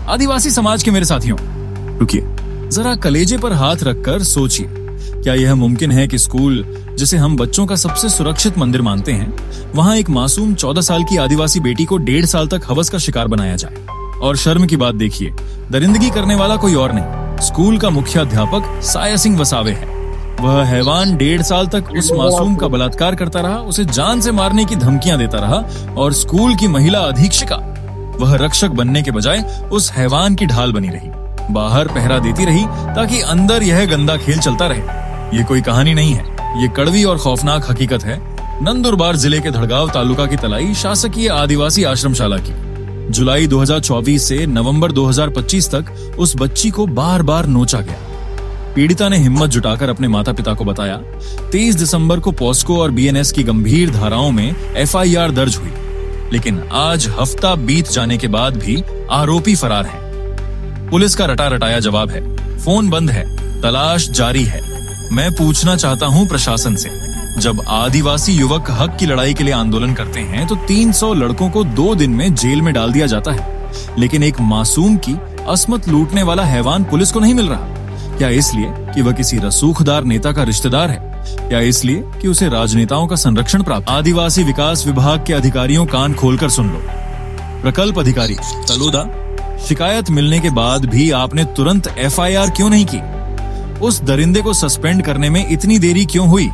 आदिवासी समाज के मेरे साथियों, रुकिए, जरा कलेजे पर हाथ रखकर सोचिए, क्या यह मुमकिन है कि स्कूल, जिसे हम बच्चों का सबसे सुरक्षित मंदिर मानते हैं, वहां एक मासूम 14 साल की आदिवासी बेटी को 1.5 साल तक हवस का शिकार बनाया जाए? और शर्म की बात देखिए, दरिंदगी करने वाला कोई और नहीं, स्कूल का मुख्य अध्यापक साया सिंह वसावे है। वह हैवान 1.5 साल तक उस मासूम का बलात्कार करता रहा, उसे जान से मारने की धमकियां देता रहा, और स्कूल की महिला अधीक्षिका, वह रक्षक बनने के बजाय उस हैवान की ढाल बनी रही, बाहर पहरा देती रही ताकि अंदर यह गंदा खेल चलता रहे। ये कोई कहानी नहीं है, ये कड़वी और खौफनाक हकीकत है। नंदुरबार जिले के धड़गांव तालुका की तलाई शासकीय आदिवासी आश्रमशाला की। जुलाई 2024 से नवंबर 2025 तक उस बच्ची को बार बार नोचा गया। पीड़िता ने हिम्मत जुटाकर अपने माता पिता को बताया। 23 दिसंबर को पॉस्को और बीएनएस की गंभीर धाराओं में एफआईआर दर्ज हुई, लेकिन आज हफ्ता बीत जाने के बाद भी आरोपी फरार है। पुलिस का रटा रटाया जवाब है, फोन बंद है, तलाश जारी है। मैं पूछना चाहता हूं प्रशासन से, जब आदिवासी युवक हक की लड़ाई के लिए आंदोलन करते हैं तो 300 लड़कों को 2 दिन में जेल में डाल दिया जाता है, लेकिन एक मासूम की अस्मत लूटने वाला हैवान पुलिस को नहीं मिल रहा। क्या इसलिए कि वह किसी रसूखदार नेता का रिश्तेदार है? या इसलिए कि उसे राजनेताओं का संरक्षण प्राप्त? आदिवासी विकास विभाग के अधिकारियों, कान खोलकर सुन लो। प्रकल्प अधिकारी तलोदा, शिकायत मिलने के बाद भी आपने तुरंत एफआईआर क्यों नहीं की? उस दरिंदे को सस्पेंड करने में इतनी देरी क्यों हुई?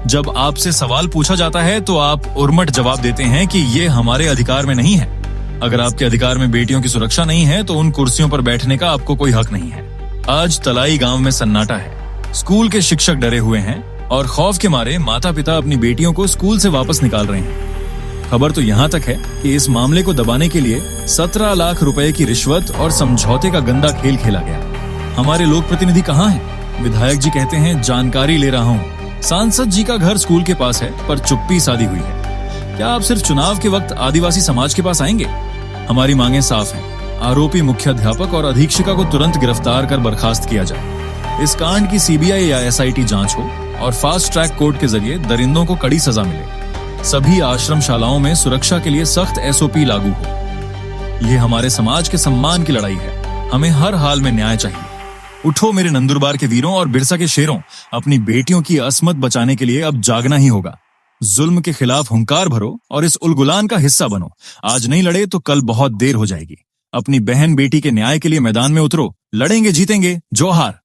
जब आपसे सवाल पूछा जाता है तो आप उर्मट जवाब देते हैं कि ये हमारे अधिकार में नहीं है। अगर आपके अधिकार में बेटियों की सुरक्षा नहीं है तो उन कुर्सियों पर बैठने का आपको कोई हक नहीं है। आज तलाई गांव में सन्नाटा है। स्कूल के शिक्षक डरे हुए हैं और खौफ के मारे माता पिता अपनी बेटियों को स्कूल से वापस निकाल रहे हैं। खबर तो यहाँ तक है कि इस मामले को दबाने के लिए 17 लाख रुपए की रिश्वत और समझौते का गंदा खेल खेला गया। हमारे लोक प्रतिनिधि कहाँ हैं? विधायक जी कहते हैं जानकारी ले रहा हूँ। सांसद जी का घर स्कूल के पास है, पर चुप्पी साधी हुई है। क्या आप सिर्फ चुनाव के वक्त आदिवासी समाज के पास आएंगे? हमारी मांगे साफ हैं। आरोपी मुख्याध्यापक और अधीक्षिका को तुरंत गिरफ्तार कर बर्खास्त किया जाए। इस कांड की सीबीआई या एसआईटी जांच हो और फास्ट ट्रैक कोर्ट के जरिए दरिंदों को कड़ी सजा मिले। सभी आश्रमशालाओं में सुरक्षा के लिए सख्त एसओपी लागू हो। ये हमारे समाज के सम्मान की लड़ाई है। हमें हर हाल में न्याय चाहिए। उठो मेरे नंदुरबार के वीरों और बिरसा के शेरों, अपनी बेटियों की अस्मत बचाने के लिए अब जागना ही होगा। जुल्म के खिलाफ हुंकार भरो और इस उलगुलान का हिस्सा बनो। आज नहीं लड़े तो कल बहुत देर हो जाएगी। अपनी बहन बेटी के न्याय के लिए मैदान में उतरो। लड़ेंगे, जीतेंगे। जोहार।